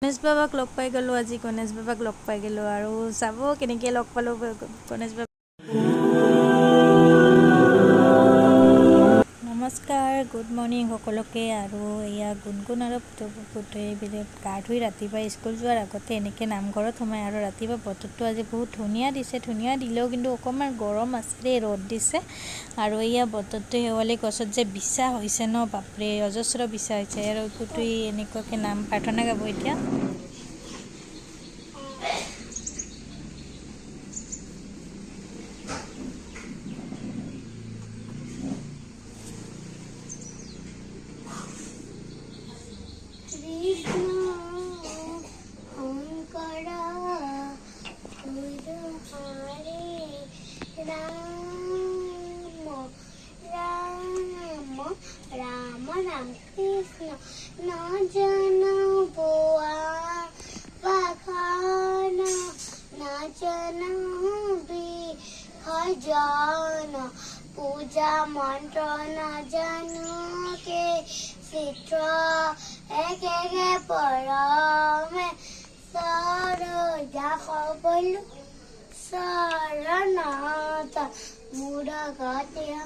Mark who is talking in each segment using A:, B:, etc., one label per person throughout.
A: গণেশ বাবাক লগ পাই গ'লোঁ আজি গণেশ বাবাক লগ পাই গ'লোঁ আৰু চাব কেনেকৈ লগ পালোঁ গণেশ বাবা। নমস্কাৰ, গুড মৰ্ণিং সকলোকে। আৰু এয়া গুণগুণ আৰু পুতৈবিলাক গা ধুই ৰাতিপুৱা স্কুল যোৱাৰ আগতে এনেকৈ নামঘৰত সোমাই। আৰু ৰাতিপুৱা বতৰটো আজি বহুত ধুনীয়া দিছে, ধুনীয়া দিলেও কিন্তু অকণমান গৰম আছে দেই, ৰ'দ দিছে। আৰু এয়া বতৰটো শেৱালি গছত যে বিছা হৈছে ন, বাপৰে অজস্ৰ বিছা হৈছে। আৰু পুতৈ এনেকুৱাকৈ নাম প্ৰাৰ্থনা গাব এতিয়া।
B: राम राम कृष्ण न जन बोआ बखान न जन खजान पूजा मंत्र न जनु के चित्र एक परमे सर जा बोलू शरणत मुरगत्या।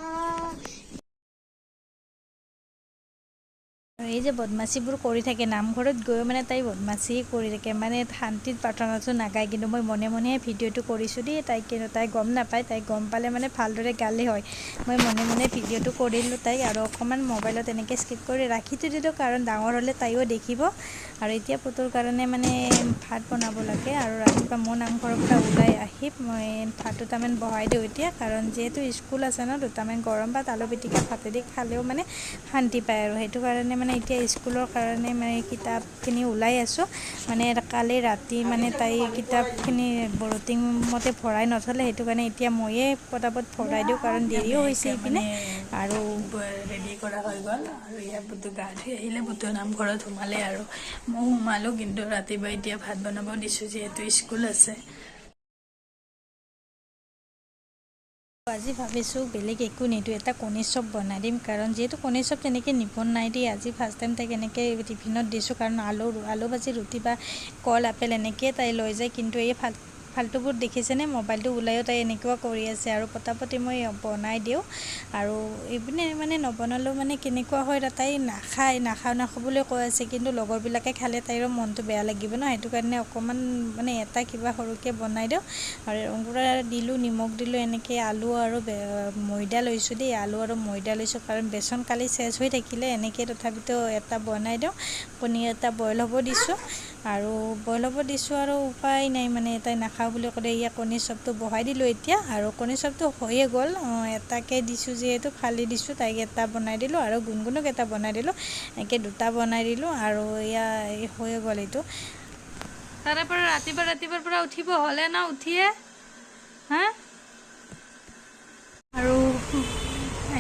A: এই যে বদমাচিবোৰ কৰি থাকে নামঘৰত গৈ, মানে তাই বদমাচি কৰি থাকে, মানে শান্তিত প্ৰাৰ্থনাটো নাগায়। কিন্তু মই মনে মনে ভিডিঅ'টো কৰিছোঁ দেই। কিন্তু তাই গম নাপায়, তাই গম পালে মানে ভালদৰে গালে হয়। মই মনে মনে ভিডিঅ'টো কৰিলোঁ তাইক, আৰু অকণমান মোবাইলত এনেকৈ স্কিপ কৰি ৰাখি থৈ দিলোঁ, কাৰণ ডাঙৰ হ'লে তাইও দেখিব। আৰু এতিয়া পুতুৰ কাৰণে মানে ভাত বনাব লাগে। আৰু ৰাতিপুৱা মোৰ নামঘৰৰ পৰা ওলাই আহি মই ভাত দুটামান বহাই দিওঁ এতিয়া, কাৰণ যিহেতু স্কুল আছে ন, দুটামান গৰম ভাত আলু পিটিকা ভাতেদি খালেও মানে শান্তি পায়। আৰু সেইটো কাৰণে মানে এতিয়া স্কুলৰ কাৰণে মানে কিতাপখিনি ওলাই আছোঁ। মানে কালি ৰাতি মানে তাই কিতাপখিনি ৰুটিন মতে ভৰাই নথলে, সেইটো কাৰণে এতিয়া ময়ে পটাপট ভৰাই দিওঁ, কাৰণ দেৰিও হৈছে ইপিনে। আৰু ৰেডি কৰা হৈ গ'ল। আৰু ইয়াৰ বুটু গা ধুই আহিলে, বুটু নামঘৰত সোমালে আৰু মই সোমালোঁ। কিন্তু ৰাতিপুৱা এতিয়া ভাত বনাব দিছোঁ, যিহেতু স্কুল আছে। আজি ভাবিছোঁ বেলেগ একো নিদিওঁ, এটা কণী চপ বনাই দিম, কাৰণ যিহেতু কণী চপ তেনেকৈ নিবনাই দেই। আজি ফাৰ্ষ্ট টাইম তাইক এনেকৈ টিফিনত দিছোঁ, কাৰণ আলু ভাজি ৰুটি বা কল আপেল এনেকৈ তাই লৈ যায়। কিন্তু এই ফাল্টুবোৰ দেখিছেনে, মোবাইলটো ওলায়ো তাই এনেকুৱা কৰি আছে। আৰু পটাপটি মই বনাই দিওঁ। আৰু এইপিনে মানে নবনালেও মানে কেনেকুৱা হয়, তাই নাখাওঁ বুলি কৈ আছে। কিন্তু লগৰবিলাকে খালে তাইৰো মনটো বেয়া লাগিব ন, সেইটো কাৰণে অকণমান মানে এটা কিবা সৰুকৈ বনাই দিওঁ। আৰু ৰংগুৰা দিলোঁ, নিমখ দিলোঁ, এনেকৈ আলু আৰু ময়দা লৈছোঁ দেই। আলু আৰু ময়দা লৈছোঁ, কাৰণ বেচন কালি চেচ হৈ থাকিলে। এনেকৈ তথাপিতো এটা বনাই দিওঁ। কণী এটা বইল হ'ব দিছোঁ, আৰু উপায় নাই, মানে তাই নাখাওঁ বুলি ক'লে। ইয়াত কণী চপটো বহাই দিলোঁ এতিয়া। আৰু কণী চপটো হৈয়ে গ'ল, এটাকৈ দিছোঁ যিহেতু ফালি দিছোঁ। তাইক এটা বনাই দিলোঁ আৰু গুণগুণক এটা বনাই দিলোঁ, এনেকৈ দুটা বনাই দিলোঁ। আৰু এয়া হৈয়ে গ'ল এইটো। তাৰে পৰা ৰাতিপুৱাৰ পৰা উঠিব হ'লে ন, উঠিয়ে হা। আৰু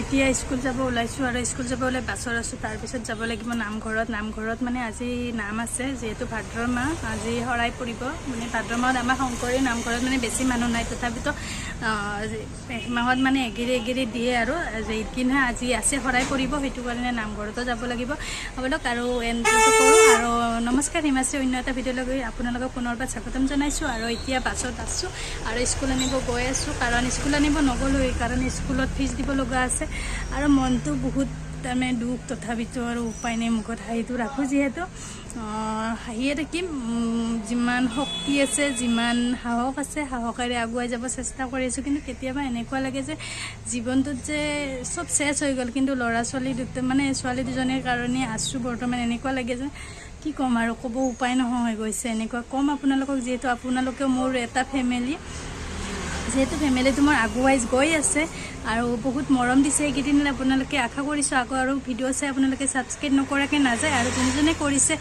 A: এতিয়া স্কুল যাব ওলাইছোঁ, আৰু স্কুল যাব ওলাই বাছত আছোঁ। তাৰপিছত যাব লাগিব নামঘৰত মানে আজি নাম আছে, যিহেতু ভাদ্ৰ মাহ আজি শৰাই পৰিব। মানে ভাদ্ৰ মাহত আমাৰ শংকৰী নামঘৰত মানে বেছি মানুহ নাই, তথাপিতো মাহত মানে এগিৰি দিয়ে। আৰু যিদিনা আজি আছে শৰাই পৰিব, সেইটো কাৰণে নামঘৰতো যাব লাগিব। আপোনালোক আৰু এণ্ট্ৰিটো কৰোঁ। আৰু নমস্কাৰ, হিমাশ্ৰী অন্য এটা ভিডিঅ'লৈ আপোনালোকক পুনৰবাৰ স্বাগতম জনাইছোঁ। আৰু এতিয়া বাছত আছোঁ আৰু স্কুল আনিব গৈ আছোঁ, কাৰণ স্কুল আনিব নগ'লোৱেই, কাৰণ স্কুলত ফিজ দিব লগা আছে। আৰু মনটো বহুত তাৰমানে দুখ, তথাপিতো আৰু উপায় নাই, মুখত হাঁহিটো ৰাখোঁ। যিহেতু হাঁহিয়ে থাকিম, যিমান শক্তি আছে, যিমান সাহস আছে, সাহসেৰে আগুৱাই যাব চেষ্টা কৰি আছোঁ। কিন্তু কেতিয়াবা এনেকুৱা লাগে যে জীৱনটোত যে চব চেচ হৈ গ'ল, কিন্তু ছোৱালী দুজনীৰ কাৰণে আছোঁ বৰ্তমান। এনেকুৱা লাগে যে কি ক'ম, আৰু ক'ব উপায় নোহোৱা হৈ গৈছে। এনেকুৱা ক'ম আপোনালোকক, যিহেতু আপোনালোকেও মোৰ এটা ফেমিলি, যিহেতু ফেমিলিটো মোৰ আগুৱাই গৈ আছে। আৰু বহুত মৰম দিছে এইকেইদিন আপোনালোকে। আশা কৰিছোঁ আকৌ আৰু ভিডিঅ' চাই আপোনালোকে ছাবস্ক্ৰাইব নকৰাকৈ নাযায়, আৰু যোনে কৰিছে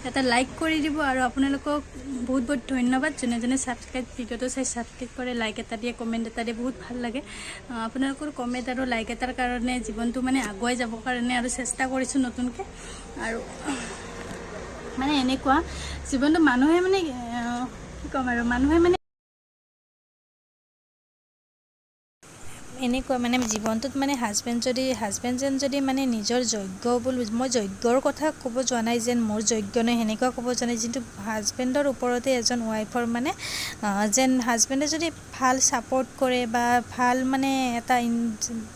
A: এটা লাইক কৰি দিব। আৰু আপোনালোকক বহুত ধন্যবাদ, যোনে ভিডিঅ'টো চাই ছাবস্ক্ৰাইব কৰে, লাইক এটা দিয়ে, কমেণ্ট এটা দিয়ে, বহুত ভাল লাগে। আপোনালোকৰ কমেণ্ট আৰু লাইক এটাৰ কাৰণে জীৱনটো মানে আগুৱাই যাবৰ কাৰণে আৰু চেষ্টা কৰিছোঁ নতুনকৈ। আৰু মানে এনেকুৱা জীৱনটো মানুহে মানে কি ক'ম, আৰু মানুহে মানে এনেকুৱা মানে জীৱনটোত মানে হাজবেণ্ড যদি মানে নিজৰ যোগ্য বুলি মই যোগ্যৰ কথা ক'ব যোৱা নাই যেন মোৰ যোগ্য নহয় সেনেকুৱা ক'ব যোৱা নাই কিন্তু হাজবেণ্ডৰ ওপৰতে এজন ৱাইফৰ মানে যেন হাজবেণ্ডে যদি ভাল ছাপৰ্ট কৰে বা ভাল মানে এটা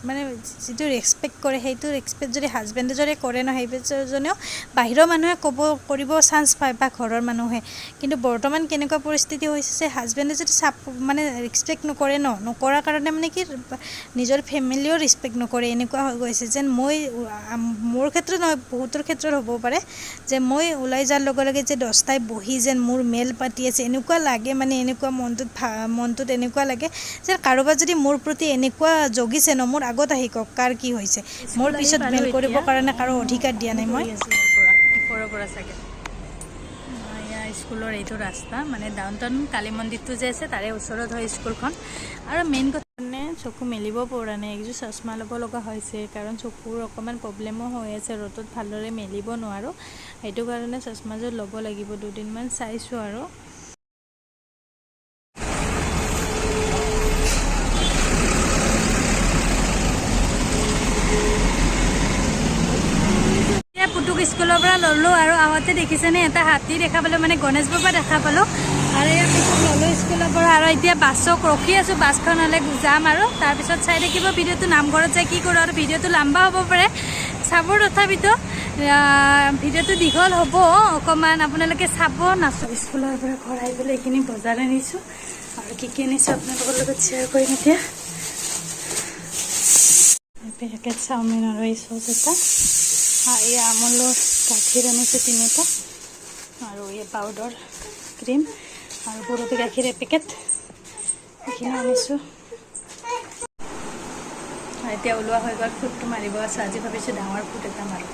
A: মানে যিটো ৰেচপেক্ট কৰে সেইটো ৰেচপেক্ট যদি হাজবেণ্ডে যদি কৰে ন সেইজনেও বাহিৰৰ মানুহে কৰিব চান্স পায় বা ঘৰৰ মানুহে কিন্তু বৰ্তমান কেনেকুৱা পৰিস্থিতি হৈছে যে হাজবেণ্ডে যদি মানে ৰেচপেক্ট নকৰে নকৰাৰ কাৰণে মানে কি নিজৰ ফেমিলিও ৰেচপেক্ট নকৰে এনেকুৱা হৈ গৈছে যেন মোৰ ক্ষেত্ৰত নহয় বহুতৰ ক্ষেত্ৰত হ'ব পাৰে যে মই ওলাই যোৱাৰ লগে লগে যে দহটাই বহি যেন মোৰ মেল পাতি আছে এনেকুৱা লাগে মানে এনেকুৱা মনটোত এনেকুৱা লাগে যে কাৰোবাৰ যদি মোৰ প্ৰতি এনেকুৱা জগিছে মোৰ আগত আহি কওক কাৰ কি হৈছে মোৰ পিছত মেল কৰিবৰ কাৰণে কাৰো অধিকাৰ দিয়া নাই মই ওপৰৰ পৰা চাগে স্কুলৰ এইটো ৰাস্তা মানে ডাউন টাউন কালী মন্দিৰটো যে আছে তাৰে ওচৰত হয় স্কুলখন আৰু মেইন কথা মানে চকু মেলিব পৰা নাই একযোৰ চশমা ল'ব লগা হৈছে কাৰণ চকুৰ অকণমান প্ৰব্লেমো হৈ আছে ৰ'দত ভালদৰে মেলিব নোৱাৰোঁ সেইটো কাৰণে চশমাযোৰ ল'ব লাগিব দুদিনমান চাইছোঁ আৰু পুতুক স্কুলৰ পৰা ল'লোঁ আৰু আগতে দেখিছেনে এটা হাতী দেখা পালোঁ মানে গণেশ বাবা দেখা পালোঁ আৰু ইয়াৰ পিছত ল'লোঁ স্কুলৰ পৰা আৰু এতিয়া বাছক ৰখি আছোঁ বাছখন হ'লে যাম আৰু তাৰপিছত চাই থাকিব ভিডিঅ'টো নামঘৰত যাই কি কৰোঁ আৰু ভিডিঅ'টো লম্বা হ'ব পাৰে চাব তথাপিতো ভিডিঅ'টো দীঘল হ'ব অকণমান আপোনালোকে চাব নাচো স্কুলৰ পৰা ঘৰ আহি পেলাই এইখিনি বজাৰ আনিছোঁ আৰু কি আনিছোঁ আপোনালোকৰ লগত শ্বেয়াৰ কৰিম এতিয়া পেকেট চাওমিন আৰু এই চচ এটা এই আমুলৰ গাখীৰ আনিছোঁ 3টা আৰু এই পাউডাৰ ক্ৰীম আৰু পুৰতি গাখীৰ এপেকেট এইখিনি আনিছোঁ এতিয়া ওলোৱা হৈ গ'ল ফুটটো মাৰিব আছে আজি ভাবিছোঁ ডাঙৰ ফুট এটা মাৰোঁ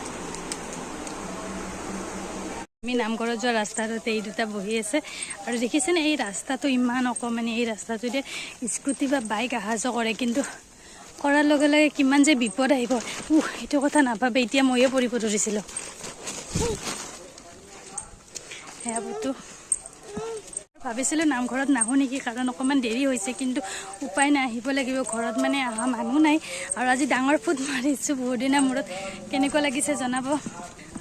A: আমি নামঘৰত যোৱা ৰাস্তাটোতে এই দুটা বহি আছে আৰু দেখিছেনে এই ৰাস্তাটো ইমান অকণমানি এই ৰাস্তাটোতে স্কুটি বা বাইক অহা যোৱা কৰে কিন্তু কৰাৰ লগে লগে কিমান যে বিপদ আহিব এইটো কথা নাভাবে এতিয়া ময়ে পৰিব ধৰিছিলোঁ সেয়া বস্তু ভাবিছিলোঁ নামঘৰত নাহোঁ নেকি কাৰণ অকণমান দেৰি হৈছে কিন্তু উপায় নাই আহিব লাগিব ঘৰত মানে অহা মানুহ নাই আৰু আজি ডাঙৰ ফুট মাৰিছোঁ বহুত দিনৰ মূৰত কেনেকুৱা লাগিছে জনাব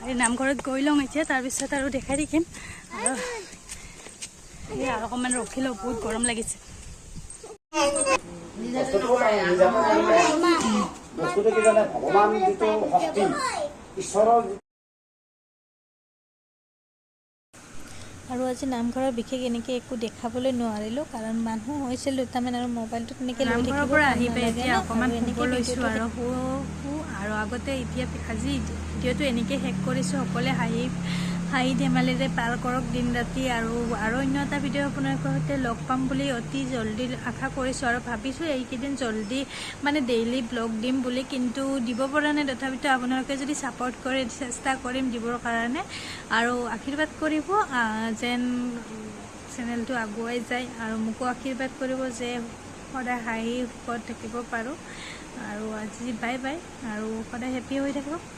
A: আৰু নামঘৰত গৈ লওঁ এতিয়া তাৰপিছত আৰু দেখাই দেখিম আৰু অকণমান ৰখি লওঁ বহুত গৰম লাগিছে আৰু আজি নামঘৰৰ বিশেষ এনেকৈ একো দেখাবলৈ নোৱাৰিলোঁ কাৰণ মানুহ হৈছিল দুটামান আৰু মোবাইলটো তেনেকৈ লৈ থাকিব পৰা আহি পাই এতিয়া অকণমান শুব লৈছোঁ আৰু আগতে এতিয়া আজি ভিডিঅ'টো এনেকৈ শেষ কৰিছোঁ সকলোৱে হাঁহি ধেমালিৰে পাৰ কৰক দিন ৰাতি আৰু অন্য এটা ভিডিঅ' আপোনালোকৰ সৈতে লগ পাম বুলি অতি জল্দি আশা কৰিছোঁ আৰু ভাবিছোঁ এইকেইদিন জল্দি মানে ডেইলি ব্লগ দিম বুলি কিন্তু দিব পৰা নাই তথাপিতো আপোনালোকে যদি ছাপৰ্ট কৰে চেষ্টা কৰিম দিবৰ কাৰণে আৰু আশীৰ্বাদ কৰিব যেন চেনেলটো আগুৱাই যায় আৰু মোকো আশীৰ্বাদ কৰিব যে সদায় হাঁহি সুখত থাকিব পাৰোঁ আৰু আজি বাই বাই আৰু সদায় হেপ্পী হৈ থাকিব